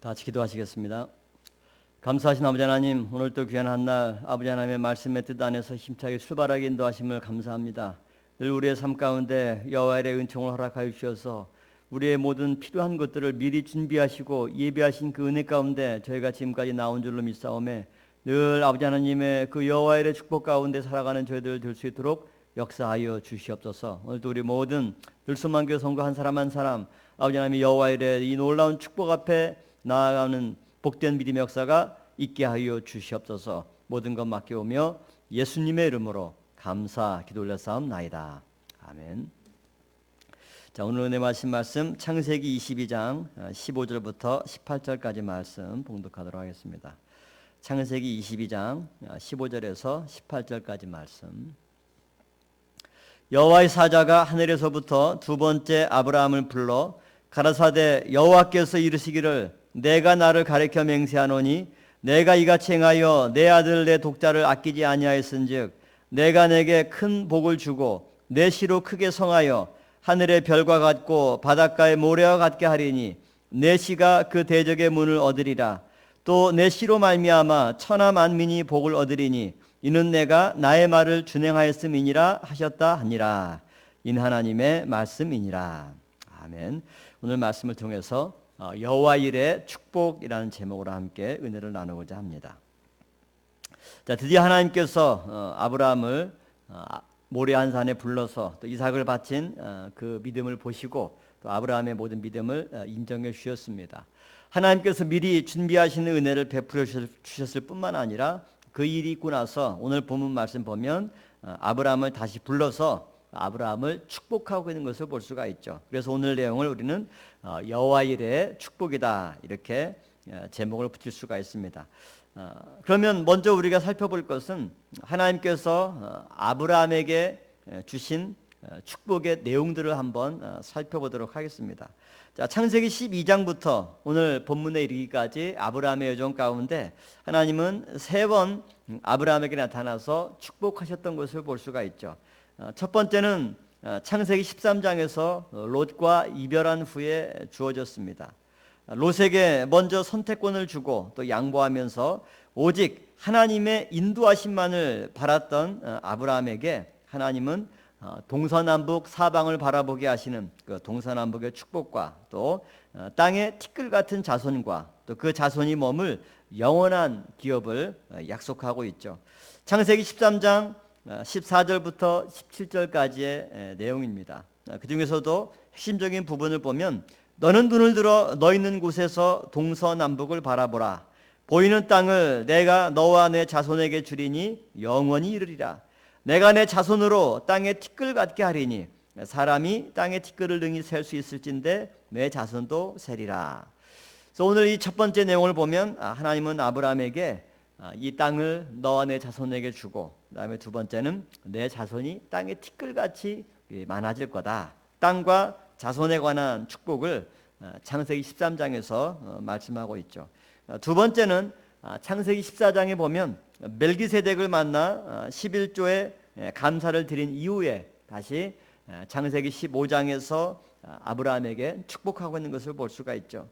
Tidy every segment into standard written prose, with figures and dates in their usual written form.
다 같이 기도하시겠습니다. 감사하신 아버지 하나님, 오늘도 귀한 한날 아버지 하나님의 말씀의 뜻 안에서 힘차게 출발하게 인도하심을 감사합니다. 늘 우리의 삶 가운데 여호와의 은총을 허락하여 주셔서 우리의 모든 필요한 것들을 미리 준비하시고 예비하신 그 은혜 가운데 저희가 지금까지 나온 줄로 믿사오매 늘 아버지 하나님의 그 여호와의 축복 가운데 살아가는 저희들 될 수 있도록 역사하여 주시옵소서. 오늘도 우리 모든 들소만교회 성도 한 사람 한 사람 아버지 하나님의 여호와의 이 놀라운 축복 앞에 나아가는 복된 믿음의 역사가 있게 하여 주시옵소서. 모든 것 맡겨오며 예수님의 이름으로 감사 기도 올려싸움나이다. 아멘. 자, 오늘 은혜 마신 말씀 창세기 22장 15절부터 18절까지 말씀 봉독하도록 하겠습니다. 창세기 22장 15절에서 18절까지 말씀. 여호와의 사자가 하늘에서부터 두 번째 아브라함을 불러 가라사대 여호와께서 이르시기를 내가 나를 가리켜 맹세하노니 내가 이같이 행하여 내 아들 내 독자를 아끼지 아니하였은즉 내가 내게 큰 복을 주고 내 씨로 크게 성하여 하늘의 별과 같고 바닷가의 모래와 같게 하리니 내 씨가 그 대적의 문을 얻으리라. 또 내 씨로 말미암아 천하 만민이 복을 얻으리니 이는 내가 나의 말을 준행하였음이니라 하셨다 하니라. 이는 하나님의 말씀이니라. 아멘. 오늘 말씀을 통해서 여호와 일의 축복이라는 제목으로 함께 은혜를 나누고자 합니다. 자, 드디어 하나님께서 아브라함을 모레 한 산에 불러서 또 이삭을 바친 그 믿음을 보시고 또 아브라함의 모든 믿음을 인정해 주셨습니다. 하나님께서 미리 준비하시는 은혜를 베풀어 주셨을 뿐만 아니라 그 일이 있고 나서 오늘 본문 말씀 보면 아브라함을 다시 불러서 아브라함을 축복하고 있는 것을 볼 수가 있죠. 그래서 오늘 내용을 우리는 여호와 일의 축복이다 이렇게 제목을 붙일 수가 있습니다. 그러면 먼저 우리가 살펴볼 것은 하나님께서 아브라함에게 주신 축복의 내용들을 한번 살펴보도록 하겠습니다. 자, 창세기 12장부터 오늘 본문에 이르기까지 아브라함의 여정 가운데 하나님은 세 번 아브라함에게 나타나서 축복하셨던 것을 볼 수가 있죠. 첫 번째는 창세기 13장에서 롯과 이별한 후에 주어졌습니다. 롯에게 먼저 선택권을 주고 또 양보하면서 오직 하나님의 인도하심만을 바랐던 아브라함에게 하나님은 동서남북 사방을 바라보게 하시는 그 동서남북의 축복과 또 땅의 티끌 같은 자손과 또 그 자손이 머물 영원한 기업을 약속하고 있죠. 창세기 13장 14절부터 17절까지의 내용입니다. 그 중에서도 핵심적인 부분을 보면 너는 눈을 들어 너 있는 곳에서 동서남북을 바라보라. 보이는 땅을 내가 너와 내 자손에게 주리니 영원히 이르리라. 내가 내 자손으로 땅의 티끌 같게 하리니 사람이 땅의 티끌을 능히 셀 수 있을진데 내 자손도 세리라. 그래서 오늘 이 첫 번째 내용을 보면 하나님은 아브라함에게 이 땅을 너와 내 자손에게 주고 그다음에 두 번째는 내 자손이 땅의 티끌같이 많아질 거다. 땅과 자손에 관한 축복을 창세기 13장에서 말씀하고 있죠. 두 번째는 창세기 14장에 보면 멜기세덱을 만나 11조의 감사를 드린 이후에 다시 창세기 15장에서 아브라함에게 축복하고 있는 것을 볼 수가 있죠.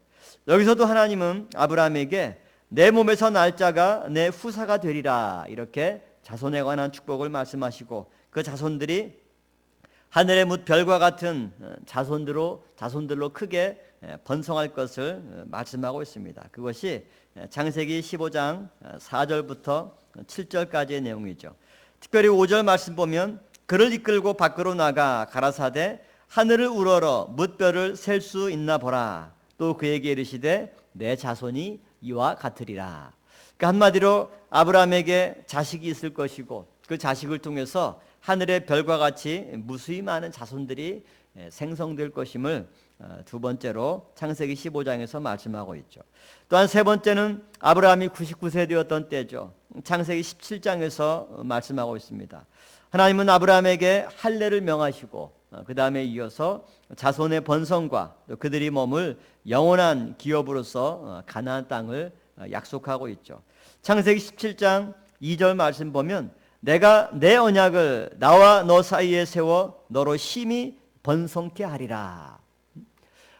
여기서도 하나님은 아브라함에게 내 몸에서 날 자가 내 후사가 되리라 이렇게 자손에 관한 축복을 말씀하시고 그 자손들이 하늘의 뭇 별과 같은 자손들로 크게 번성할 것을 말씀하고 있습니다. 그것이 창세기 15장 4절부터 7절까지의 내용이죠. 특별히 5절 말씀 보면 그를 이끌고 밖으로 나가 가라사대 하늘을 우러러 뭇별을 셀 수 있나 보라. 또 그에게 이르시되 내 자손이 이와 같으리라. 그러니까 한마디로 아브라함에게 자식이 있을 것이고 그 자식을 통해서 하늘의 별과 같이 무수히 많은 자손들이 생성될 것임을 두 번째로 창세기 15장에서 말씀하고 있죠. 또한 세 번째는 아브라함이 99세 되었던 때죠. 창세기 17장에서 말씀하고 있습니다. 하나님은 아브라함에게 할례를 명하시고 그 다음에 이어서 자손의 번성과 또 그들이 머물 영원한 기업으로서 가나안 땅을 약속하고 있죠. 창세기 17장 2절 말씀 보면 내가 내 언약을 나와 너 사이에 세워 너로 심히 번성케 하리라.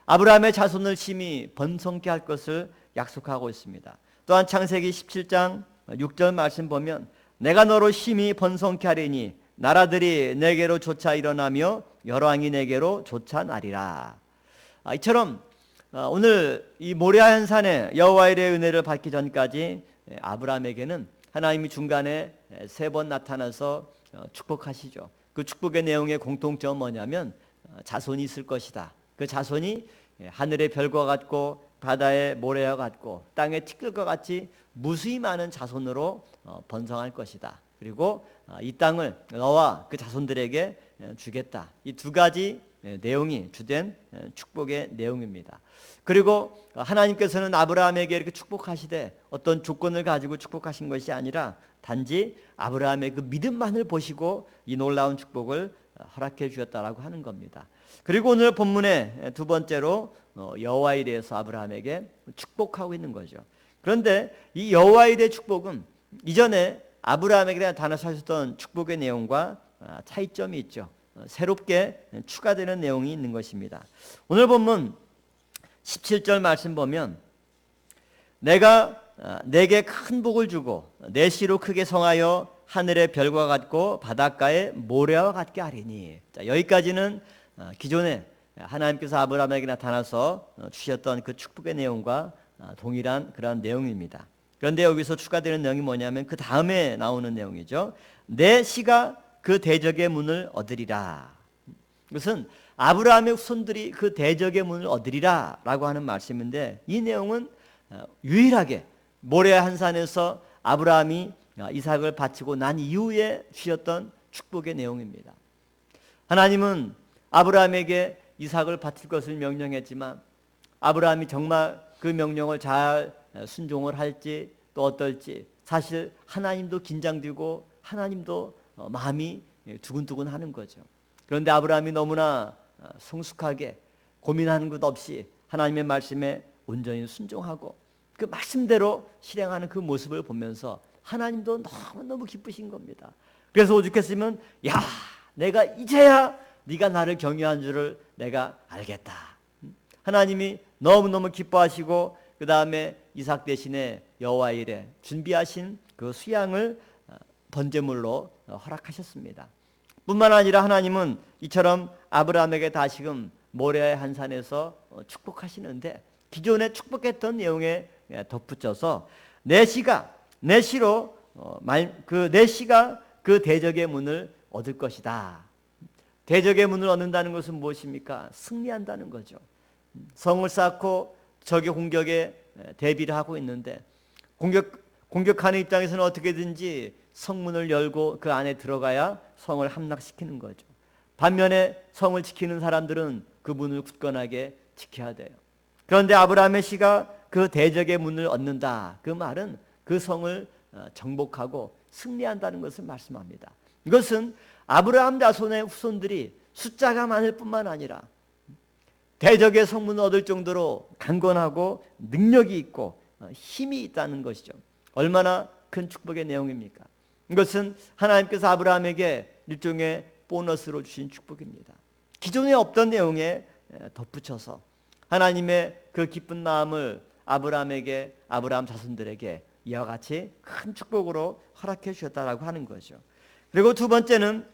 아브라함의 자손을 심히 번성케 할 것을 약속하고 있습니다. 또한 창세기 17장 6절 말씀 보면 내가 너로 심히 번성케 하리니 나라들이 내게로 쫓아 일어나며 여러 왕이 내게로 쫓아 나리라. 이처럼 오늘 이 모리아 산에 여호와 일의 은혜를 받기 전까지 아브라함에게는 하나님이 중간에 3번 나타나서 축복하시죠. 그 축복의 내용의 공통점은 뭐냐면 자손이 있을 것이다. 그 자손이 하늘의 별과 같고 바다의 모래와 같고 땅의 티끌과 같이 무수히 많은 자손으로 번성할 것이다. 그리고 이 땅을 너와 그 자손들에게 주겠다. 이 2가지 내용이 주된 축복의 내용입니다. 그리고 하나님께서는 아브라함에게 이렇게 축복하시되 어떤 조건을 가지고 축복하신 것이 아니라 단지 아브라함의 그 믿음만을 보시고 이 놀라운 축복을 허락해 주셨다라고 하는 겁니다. 그리고 오늘 본문의 2번째로 여호와 일에서 아브라함에게 축복하고 있는 거죠. 그런데 이 여호와 일의 축복은 이전에 아브라함에게 나타나셨던 축복의 내용과 차이점이 있죠. 새롭게 추가되는 내용이 있는 것입니다. 오늘 본문 17절 말씀 보면 내가 내게 큰 복을 주고 내 씨로 크게 성하여 하늘의 별과 같고 바닷가의 모래와 같게 하리니. 자, 여기까지는 기존에 하나님께서 아브라함에게 나타나서 주셨던 그 축복의 내용과 동일한 그런 내용입니다. 그런데 여기서 추가되는 내용이 뭐냐면 그 다음에 나오는 내용이죠. 내 씨가 그 대적의 문을 얻으리라. 이것은 아브라함의 후손들이 그 대적의 문을 얻으리라 라고 하는 말씀인데 이 내용은 유일하게 모레아 한산에서 아브라함이 이삭을 바치고 난 이후에 주셨던 축복의 내용입니다. 하나님은 아브라함에게 이삭을 바칠 것을 명령했지만 아브라함이 정말 그 명령을 잘 순종을 할지 또 어떨지 사실 하나님도 긴장되고 하나님도 마음이 두근두근 하는 거죠. 그런데 아브라함이 너무나 성숙하게 고민하는 것 없이 하나님의 말씀에 온전히 순종하고 그 말씀대로 실행하는 그 모습을 보면서 하나님도 너무너무 기쁘신 겁니다. 그래서 오죽했으면 야 내가 이제야 네가 나를 경외한 줄을 내가 알겠다. 하나님이 너무너무 기뻐하시고 그 다음에 이삭 대신에 여호와 일에 준비하신 그 수양을 번제물로 허락하셨습니다. 뿐만 아니라 하나님은 이처럼 아브라함에게 다시금 모레아의 한산에서 축복하시는데 기존에 축복했던 내용에 덧붙여서 내 씨가 그 대적의 문을 얻을 것이다. 대적의 문을 얻는다는 것은 무엇입니까? 승리한다는 거죠. 성을 쌓고 적의 공격에 대비를 하고 있는데 공격하는 입장에서는 어떻게든지 성문을 열고 그 안에 들어가야 성을 함락시키는 거죠. 반면에 성을 지키는 사람들은 그 문을 굳건하게 지켜야 돼요. 그런데 아브라함의 씨가 그 대적의 문을 얻는다. 그 말은 그 성을 정복하고 승리한다는 것을 말씀합니다. 이것은 아브라함 자손의 후손들이 숫자가 많을 뿐만 아니라 대적의 성문을 얻을 정도로 강건하고 능력이 있고 힘이 있다는 것이죠. 얼마나 큰 축복의 내용입니까? 이것은 하나님께서 아브라함에게 일종의 보너스로 주신 축복입니다. 기존에 없던 내용에 덧붙여서 하나님의 그 기쁜 마음을 아브라함 자손들에게 이와 같이 큰 축복으로 허락해 주셨다라고 하는 거죠. 그리고 2번째는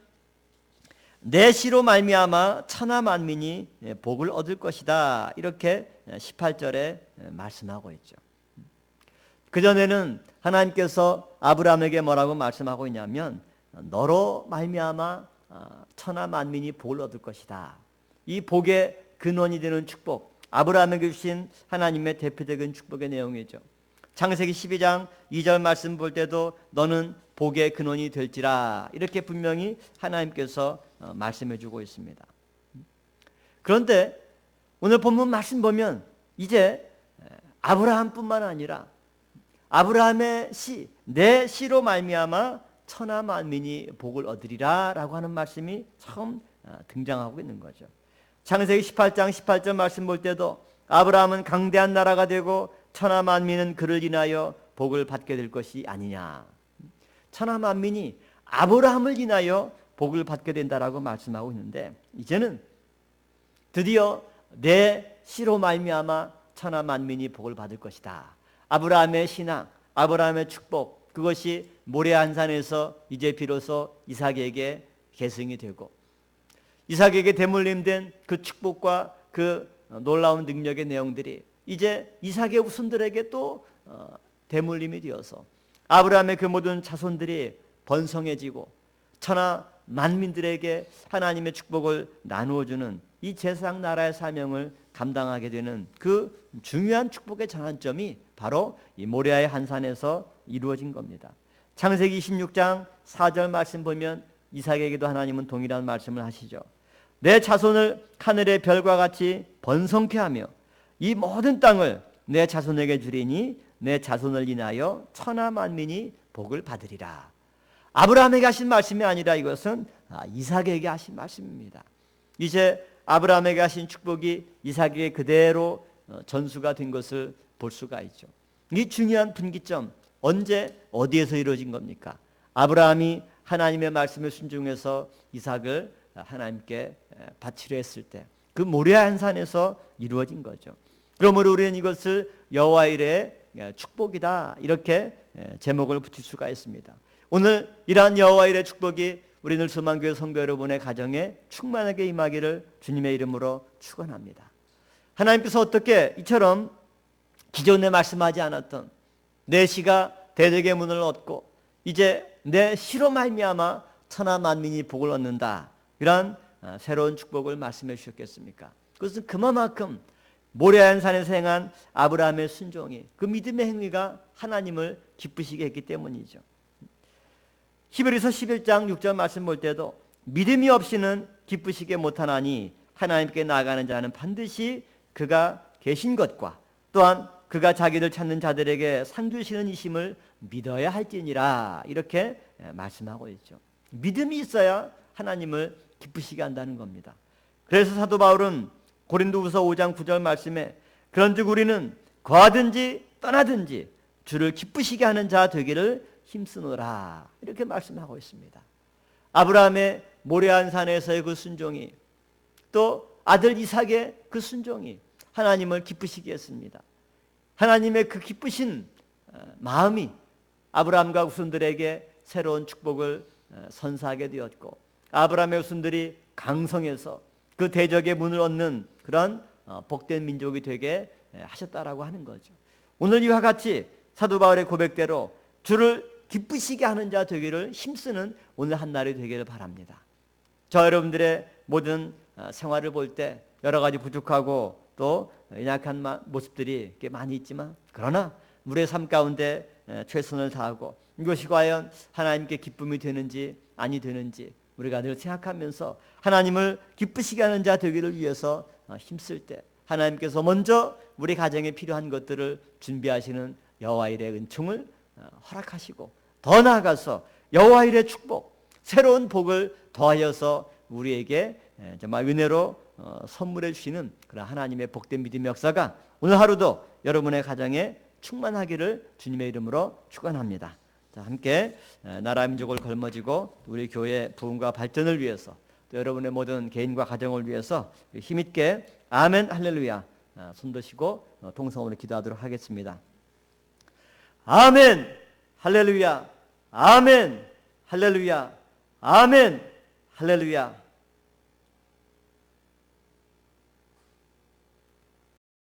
내 씨로 말미암아 천하 만민이 복을 얻을 것이다. 이렇게 18절에 말씀하고 있죠. 그전에는 하나님께서 아브라함에게 뭐라고 말씀하고 있냐면 너로 말미암아 천하 만민이 복을 얻을 것이다. 이 복의 근원이 되는 축복, 아브라함에게 주신 하나님의 대표적인 축복의 내용이죠. 창세기 12장 2절 말씀 볼 때도 너는 복의 근원이 될지라 이렇게 분명히 하나님께서 말씀해 주고 있습니다. 그런데 오늘 본문 말씀 보면 이제 아브라함뿐만 아니라 아브라함의 씨, 내 씨로 말미암아 천하 만민이 복을 얻으리라 라고 하는 말씀이 처음 등장하고 있는 거죠. 창세기 18장 18절 말씀 볼 때도 아브라함은 강대한 나라가 되고 천하 만민은 그를 인하여 복을 받게 될 것이 아니냐. 천하 만민이 아브라함을 인하여 복을 받게 된다라고 말씀하고 있는데 이제는 드디어 내 씨로 말미암아 천하 만민이 복을 받을 것이다. 아브라함의 신앙, 아브라함의 축복, 그것이 모레 한산에서 이제 비로소 이삭에게 계승이 되고 이삭에게 대물림된 그 축복과 그 놀라운 능력의 내용들이 이제 이삭의 후손들에게 또 대물림이 되어서 아브라함의 그 모든 자손들이 번성해지고 천하 만민들에게 하나님의 축복을 나누어주는 이 제사장 나라의 사명을 감당하게 되는 그 중요한 축복의 전환점이 바로 이 모리아의 한산에서 이루어진 겁니다. 창세기 26장 4절 말씀 보면 이삭에게도 하나님은 동일한 말씀을 하시죠. 내 자손을 하늘의 별과 같이 번성케 하며 이 모든 땅을 내 자손에게 주리니 내 자손을 인하여 천하 만민이 복을 받으리라. 아브라함에게 하신 말씀이 아니라 이것은 이삭에게 하신 말씀입니다. 이제 아브라함에게 하신 축복이 이삭에게 그대로 전수가 된 것을 볼 수가 있죠. 이 중요한 분기점, 언제 어디에서 이루어진 겁니까? 아브라함이 하나님의 말씀에 순종해서 이삭을 하나님께 바치려 했을 때 그 모리아 한산에서 이루어진 거죠. 그러므로 우리는 이것을 여호와 일의 축복이다 이렇게 제목을 붙일 수가 있습니다. 오늘 이러한 여호와 일의 축복이 우리 늘소망교회 성도 여러분의 가정에 충만하게 임하기를 주님의 이름으로 축원합니다. 하나님께서 어떻게 이처럼 기존에 말씀하지 않았던 내 시가 대적의 문을 얻고 이제 내 시로 말미암아 천하 만민이 복을 얻는다, 이러한 새로운 축복을 말씀해 주셨겠습니까? 그것은 그만큼 모리아산에서 행한 아브라함의 순종이, 그 믿음의 행위가 하나님을 기쁘시게 했기 때문이죠. 히브리서 11장 6절 말씀 볼 때도 믿음이 없이는 기쁘시게 못하나니 하나님께 나아가는 자는 반드시 그가 계신 것과 또한 그가 자기를 찾는 자들에게 상 주시는 이심을 믿어야 할지니라, 이렇게 말씀하고 있죠. 믿음이 있어야 하나님을 기쁘시게 한다는 겁니다. 그래서 사도 바울은 고린도후서 5장 9절 말씀에 그런즉 우리는 거하든지 떠나든지 주를 기쁘시게 하는 자 되기를 힘쓰노라, 이렇게 말씀하고 있습니다. 아브라함의 모레한산에서의 그 순종이, 또 아들 이삭의 그 순종이 하나님을 기쁘시게 했습니다. 하나님의 그 기쁘신 마음이 아브라함과 후손들에게 새로운 축복을 선사하게 되었고, 아브라함의 후손들이 강성해서 그 대적의 문을 얻는 그런 복된 민족이 되게 하셨다라고 하는 거죠. 오늘 이와 같이 사도 바울의 고백대로 주를 기쁘시게 하는 자 되기를 힘쓰는 오늘 한 날이 되기를 바랍니다. 저 여러분들의 모든 생활을 볼 때 여러 가지 부족하고 또 연약한 모습들이 많이 있지만, 그러나 우리의 삶 가운데 최선을 다하고 이것이 과연 하나님께 기쁨이 되는지 아니 되는지 우리가 늘 생각하면서 하나님을 기쁘시게 하는 자 되기를 위해서 힘쓸 때 하나님께서 먼저 우리 가정에 필요한 것들을 준비하시는 여호와 일의 은총을 허락하시고, 더 나아가서 여호와 일의 축복, 새로운 복을 더하여서 우리에게 정말 은혜로 선물해 주시는 그런 하나님의 복된 믿음의 역사가 오늘 하루도 여러분의 가정에 충만하기를 주님의 이름으로 축원합니다. 자, 함께 나라 민족을 걸머쥐고 우리 교회 부흥과 발전을 위해서, 또 여러분의 모든 개인과 가정을 위해서 힘있게 아멘 할렐루야 손 드시고 동성으로 기도하도록 하겠습니다. 아멘 할렐루야, 아멘 할렐루야, 아멘 할렐루야.